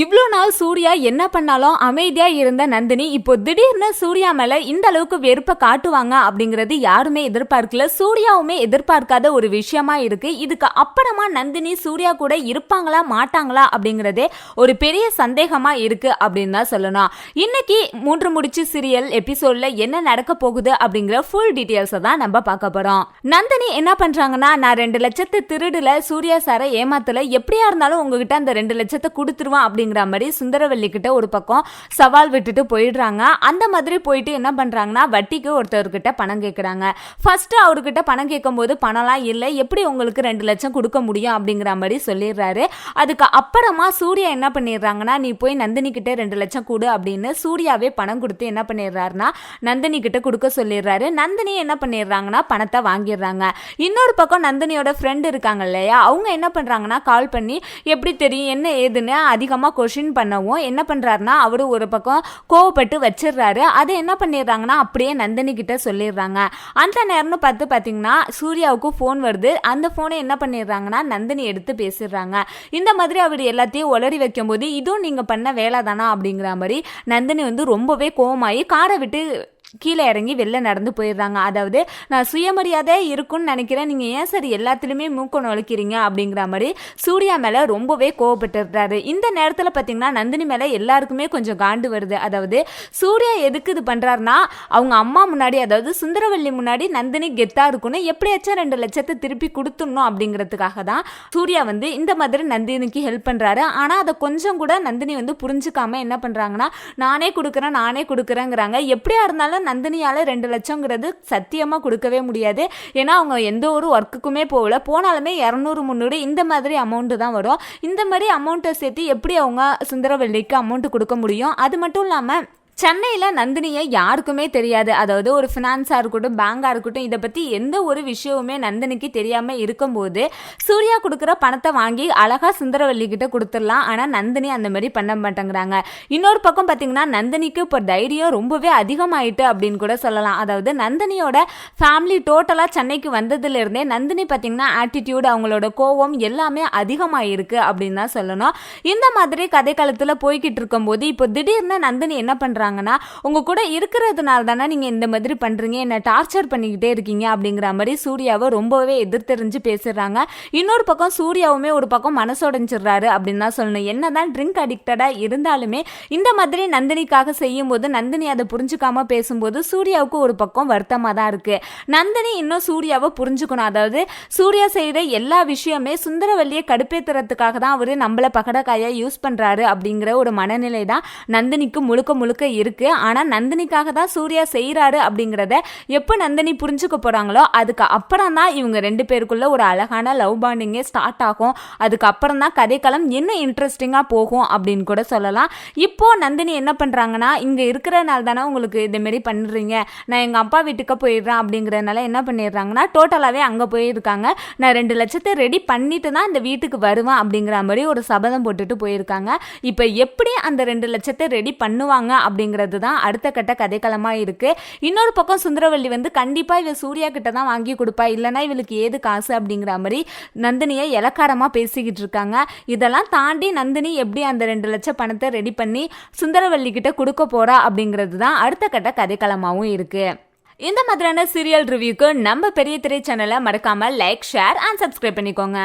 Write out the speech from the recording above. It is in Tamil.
இவ்ளோ நாள் சூர்யா என்ன பண்ணாலும் அமைதியா இருந்த நந்தினி இப்போ திடீர்னு சூர்யா மேல இந்த அளவுக்கு வெறுப்ப காட்டுவாங்க அப்படிங்கறது யாருமே எதிர்பார்க்கல. சூர்யாவுமே எதிர்பார்க்காத ஒரு விஷயமா இருக்கு. இதுக்கு அப்புறமா நந்தினி சூர்யா கூட இருப்பாங்களா மாட்டாங்களா அப்படிங்கறதே ஒரு பெரிய சந்தேகமா இருக்கு அப்படின்னு தான் சொல்லணும். இன்னைக்கு 3 முடிச்சு சீரியல் எபிசோட்ல என்ன நடக்க போகுது அப்படிங்கிற ஃபுல் டீடைல்ஸ் தான் நம்ம பார்க்க போறோம். நந்தினி என்ன பண்றாங்கன்னா, நான் 2 லட்சத்தை திருடுல, சூர்யா சாரை ஏமாத்தல, எப்படியா இருந்தாலும் உங்ககிட்ட அந்த 2 லட்சத்தை கொடுத்துருவான் அப்படிங்கிற மாதிரி சுந்தரவல்லி கிட்ட ஒரு பக்கம் சவால் விட்டுட்டு போயிடுறாங்க. அந்த மாதிரி போயிட்டு என்ன பண்றாங்கன்னா, வட்டிக்கு ஒருத்தர்கிட்ட பணம் கேட்கறாங்க. ஃபர்ஸ்ட் அவர்கிட்ட பணம் கேட்கும் போது பணம்லாம் இல்லை, எப்படி உங்களுக்கு 2 லட்சம் கொடுக்க முடியும் அப்படிங்கிற மாதிரி சொல்லிடுறாரு. அதுக்கு அப்புறமா சூர்யா என்ன பண்ணிடுறாங்கன்னா, நீ போய் நந்தினி கிட்ட 2 லட்சம் கொடு அப்படின்னு சூர்யாவே பணம் கொடுத்து என்ன பண்ணிடுறாருன்னா நந்தினி கிட்ட கொடுக்க சொல்லிடுறாரு. நந்தினி என்ன பண்ணிடுறாங்கன்னா பணத்தை வாங்கிடுறாங்க. இன்னொரு பக்கம் நந்தினியோட ஃப்ரெண்ட் இருக்காங்க இல்லையா, அவங்க என்ன பண்றாங்கன்னா கால் பண்ணி எப்படி தெரியும் என்ன ஏதுன்னு அதிகமா கொஸ்டின் பண்ணவும் என்ன பண்றாருன்னா அவரு ஒரு பக்கம் கோவப்பட்டு வச்சிடுறாரு. அதை என்ன பண்ணிடுறாங்கன்னா அப்படியே நந்தினி கிட்ட சொல்லிடுறாங்க. அந்த நேரம்னு பார்த்து பார்த்தீங்கன்னா சூர்யாவுக்கு ஃபோன் வருது. அந்த ஃபோனை என்ன பண்ணிடுறாங்கன்னா நந்தினி எடுத்து பேசிடுறாங்க. இந்த மாதிரி அவர் எல்லாத்தையும் உளறி வைக்கும் போது இதுவும் நீங்க பண்ண வேலை தானா அப்படிங்கிற மாதிரி நந்தினி ரொம்பவே கோவமாயி காரை விட்டு கீழே இறங்கி வெளில நடந்து போயிடுறாங்க. அதாவது நான் சுயமரியாதை இருக்குன்னு நினைக்கிறேன், நீங்க ஏன் சரி எல்லாத்துலயுமே மூக்க நுழைக்கிறீங்க அப்படிங்கிற மாதிரி சூர்யா மேல ரொம்பவே கோவப்பட்டுறாரு. இந்த நேரத்துல பாத்தீங்கன்னா நந்தினி மேல எல்லாருக்குமே கொஞ்சம் காண்டு வருது. அதாவது சூர்யா எதுக்கு இது பண்றாருன்னா, அவங்க அம்மா முன்னாடி, அதாவது சுந்தரவல்லி முன்னாடி நந்தினி கெத்தா இருக்கணும், எப்படியாச்சும் 2 லட்சத்தை திருப்பி கொடுத்துடணும் அப்படிங்கிறதுக்காக தான் சூர்யா இந்த மாதிரி நந்தினிக்கு ஹெல்ப் பண்றாரு. ஆனா அதை கொஞ்சம் கூட நந்தினி புரிஞ்சுக்காம என்ன பண்றாங்கன்னா, நானே கொடுக்குறேங்கிறாங்க. எப்படியா இருந்தாலும் நந்தினியால 2 லட்சம்ங்கிறது சத்தியமா கொடுக்கவே முடியாது. ஏன்னா அவங்க எந்த ஒரு ஒர்க்குக்குமே போனாலுமே 200-300 இந்த மாதிரி அமௌண்ட் தான் வரும். இந்த மாதிரி அமௌண்ட்டை சேர்த்து எப்படி அவங்க சுந்தரவல்லிக்கு அமௌண்ட் கொடுக்க முடியும்? அது மட்டும் இல்லாம சென்னையில் நந்தினியை யாருக்குமே தெரியாது. அதாவது ஒரு ஃபினான்ஸாக இருக்கட்டும், பேங்காக இருக்கட்டும், இதை பற்றி எந்த ஒரு விஷயவுமே நந்தினிக்கு தெரியாமல் இருக்கும்போது சூர்யா கொடுக்குற பணத்தை வாங்கி அழகாக சுந்தரவல்லி கிட்ட கொடுத்துடலாம். ஆனால் நந்தினி அந்த மாதிரி பண்ண மாட்டேங்கிறாங்க. இன்னொரு பக்கம் பார்த்தீங்கன்னா நந்தினிக்கு இப்போ தைரியம் ரொம்பவே அதிகமாயிட்டு அப்படின்னு கூட சொல்லலாம். அதாவது நந்தினியோட ஃபேமிலி டோட்டலாக சென்னைக்கு வந்ததுலேருந்தே நந்தினி பார்த்தீங்கன்னா ஆட்டிடியூட், அவங்களோட கோவம் எல்லாமே அதிகமாயிருக்கு அப்படின்னு தான் சொல்லணும். இந்த மாதிரி கதை காலத்தில் போய்கிட்டு இருக்கும்போது இப்போ திடீர்னு நந்தினி என்ன பண்ணுறாங்க, உங்க கூட இருக்கிறதுனால தானே நீங்க இந்த மாதிரி பண்றீங்க, என்ன டார்ச்சர் பண்ணிக்கிட்டே இருக்கீங்க அப்படிங்கிற மாதிரி சூர்யாவை ரொம்பவே எதிர்த்தெறிஞ்சு பேசுறாங்க. இன்னொரு பக்கம் சூர்யாவுமே ஒரு பக்கம் மனசோடைஞ்சிடுறாரு அப்படின்னு தான் சொல்லணும். என்னதான் ட்ரிங்க் அடிக்டடா இருந்தாலுமே இந்த மாதிரி நந்தினிக்காக செய்யும் போது நந்தினி அதை புரிஞ்சுக்காம பேசும்போது சூர்யாவுக்கு ஒரு பக்கம் வருத்தமா தான் இருக்கு. நந்தினி இன்னும் சூர்யாவை புரிஞ்சுக்கணும். அதாவது சூர்யா செய்யற எல்லா விஷயமே சுந்தரவல்லியை கடுப்பேத்துறதுக்காக தான் அவரு நம்மள பகடக்காயா யூஸ் பண்றாரு அப்படிங்கிற ஒரு மனநிலை தான் நந்தினிக்கு முழுக்க இருக்கு. ஆனா நந்தினிக்காக தான் சூர்யா செய்யறாரு அப்படிங்கறத எப்ப நந்தினி புரிஞ்சுக்க போறாங்களோ அதுக்கு அப்புறம் தான் இவங்க 2 பேருக்குள்ள ஒரு அழகான லவ் பாண்டிங்கே ஸ்டார்ட் ஆகும். அதுக்கு அப்புறம் தான் கதைக்களம் இன்னும் இன்ட்ரெஸ்டிங்கா போகும் அப்படின்னு கூட சொல்லலாம். இப்போ நந்தினி என்ன பண்றாங்கன்னா, இங்க இருக்கிறனால தானே உங்களுக்கு இந்த மாதிரி பண்றீங்க, நான் எங்க அப்பா வீட்டுக்கு போயிடுறேன் அப்படிங்கறதுனால என்ன பண்ணிடுறாங்கன்னா டோட்டலாவே அங்க போயிருக்காங்க. நான் 2 லட்சத்தை ரெடி பண்ணிட்டு தான் இந்த வீட்டுக்கு வருவேன் அப்படிங்கிற மாதிரி ஒரு சபதம் போட்டுட்டு போயிருக்காங்க. இப்ப எப்படி அந்த 2 லட்சத்தை ரெடி பண்ணுவாங்க அப்படிங்கிறது தான் அடுத்த கட்ட கதைக்களமா இருக்கு. இன்னொரு பக்கம் சுந்தரவல்லி கண்டிப்பா இவ சூர்யா கிட்ட தான் வாங்கி கொடுப்பா, இல்லைன்னா இவளுக்கு ஏது காசு அப்படிங்கிற மாதிரி நந்தினியை இலக்காரமா பேசிக்கிட்டு இருக்காங்க. இதெல்லாம் தாண்டி நந்தினி எப்படி அந்த 2 லட்சம் பணத்தை ரெடி பண்ணி சுந்தரவல்லி கிட்ட கொடுக்க போறா அப்படிங்கிறது தான் அடுத்த கட்ட கதைக்களமாவும் இருக்கு. இந்த மாதிரியான சீரியல் ரிவ்யூக்கு நம்ம பெரிய திரை சேனலை மறக்காம லைக், ஷேர் அண்ட் சப்ஸ்கிரைப் பண்ணிக்கோங்க.